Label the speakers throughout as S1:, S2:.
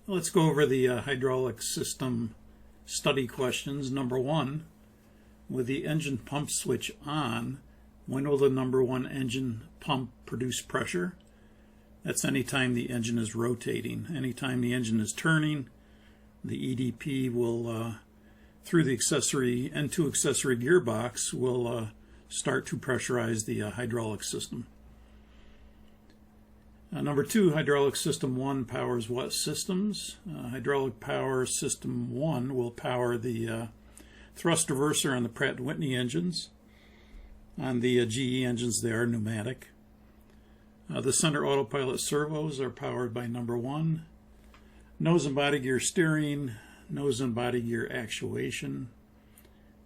S1: Let's go over the hydraulic system study questions. Number 1, with the engine pump switch on, when will the number 1 engine pump produce pressure? That's anytime the engine is rotating. Anytime the engine is turning, the EDP will, through the N2 accessory gearbox, will start to pressurize the hydraulic system. Number 2, hydraulic system 1 powers what systems? Hydraulic power system 1 will power the thrust reverser on the Pratt & Whitney engines. On the GE engines, they are pneumatic. The center autopilot servos are powered by number 1. Nose and body gear steering, nose and body gear actuation,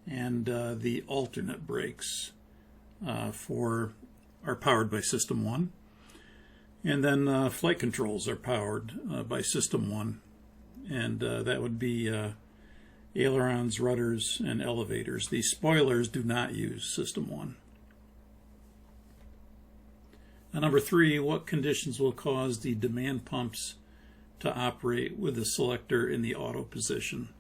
S1: and the alternate brakes are powered by system 1. And then flight controls are powered by system 1, and that would be ailerons, rudders, and elevators. The spoilers do not use system 1. Number 3, what conditions will cause the demand pumps to operate with the selector in the auto position?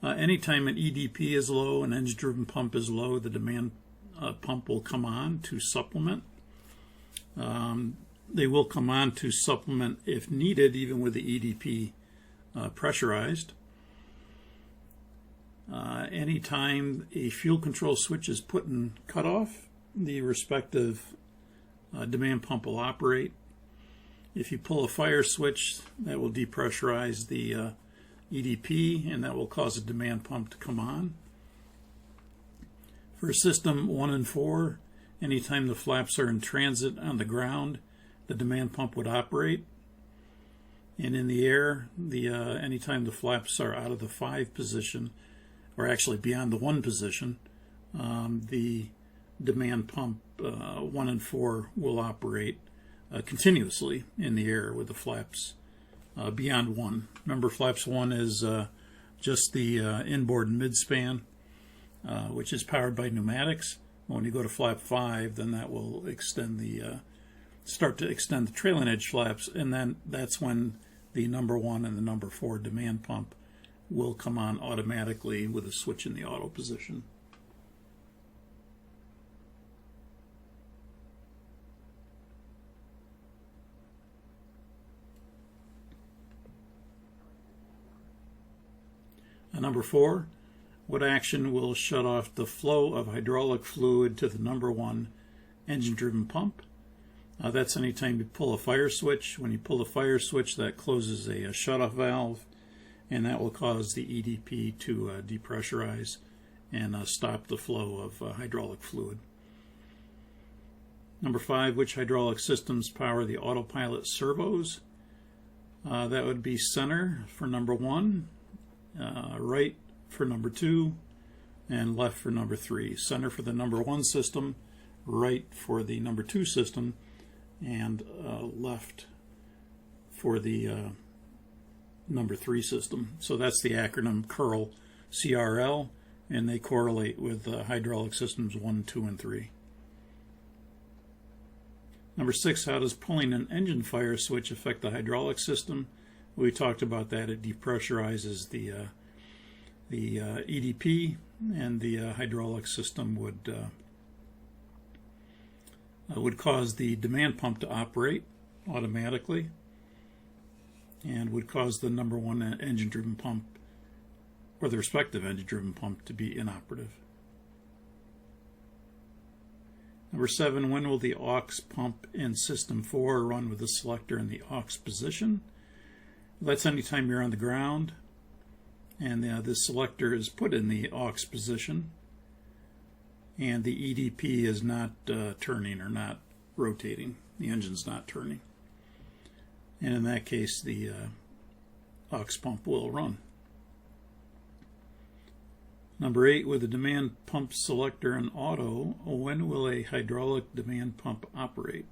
S1: Anytime an EDP is low, an engine-driven pump is low, the demand pump will come on to supplement. They will come on to supplement if needed, even with the EDP pressurized. Anytime a fuel control switch is put in cutoff, the respective demand pump will operate. If you pull a fire switch, that will depressurize the EDP, and that will cause a demand pump to come on. For system 1 and 4, anytime the flaps are in transit on the ground, the demand pump would operate. And in the air, anytime the flaps are out of the 5 position, or actually beyond the 1 position, the demand pump 1 and 4 will operate continuously in the air with the flaps beyond 1. Remember, flaps 1 is just the inboard and midspan, which is powered by pneumatics. When you go to flap 5, then that will start to extend the trailing edge flaps, and then that's when the number 1 and the number 4 demand pump will come on automatically with a switch in the auto position. Number 4, what action will shut off the flow of hydraulic fluid to the number 1 engine-driven pump? That's anytime you pull a fire switch. When you pull the fire switch, that closes a shutoff valve, and that will cause the EDP to depressurize and stop the flow of hydraulic fluid. Number 5, which hydraulic systems power the autopilot servos? That would be center for number 1, right for number 2, and left for number 3. Center for the number 1 system, right for the number 2 system, and left for the number 3 system. So that's the acronym CURL, CRL, and they correlate with hydraulic systems 1, 2, and 3. Number 6, how does pulling an engine fire switch affect the hydraulic system? We talked about that. It depressurizes the EDP, and the hydraulic system would cause the demand pump to operate automatically, and would cause the number 1 engine-driven pump, or the respective engine-driven pump, to be inoperative. Number 7, when will the aux pump in system 4 run with the selector in the aux position? That's anytime you're on the ground and the selector is put in the aux position, and the EDP is not turning or not rotating. The engine's not turning. And in that case, the aux pump will run. Number 8, with the demand pump selector in auto, when will a hydraulic demand pump operate?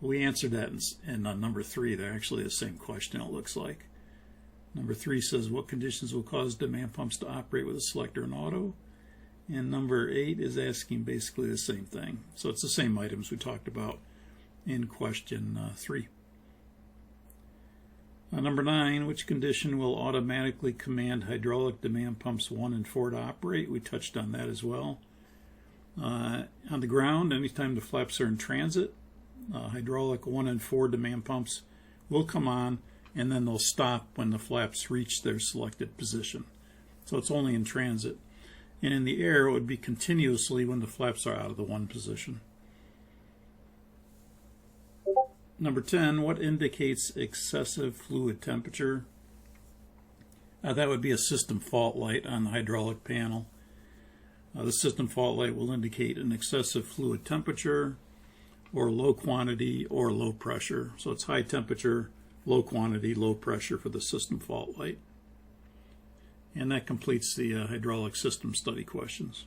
S1: We answered that in number 3. They're actually the same question, it looks like. Number 3 says, what conditions will cause demand pumps to operate with a selector in auto? And number 8 is asking basically the same thing. So it's the same items we talked about in question 3. Number 9, which condition will automatically command hydraulic demand pumps 1 and 4 to operate? We touched on that as well. On the ground, anytime the flaps are in transit, hydraulic 1 and 4 demand pumps will come on, and then they'll stop when the flaps reach their selected position. So it's only in transit. And in the air, it would be continuously when the flaps are out of the 1 position. Number 10, what indicates excessive fluid temperature? That would be a system fault light on the hydraulic panel. The system fault light will indicate an excessive fluid temperature, or low quantity, or low pressure. So it's high temperature, low quantity, low pressure for the system fault light. And that completes the hydraulic system study questions.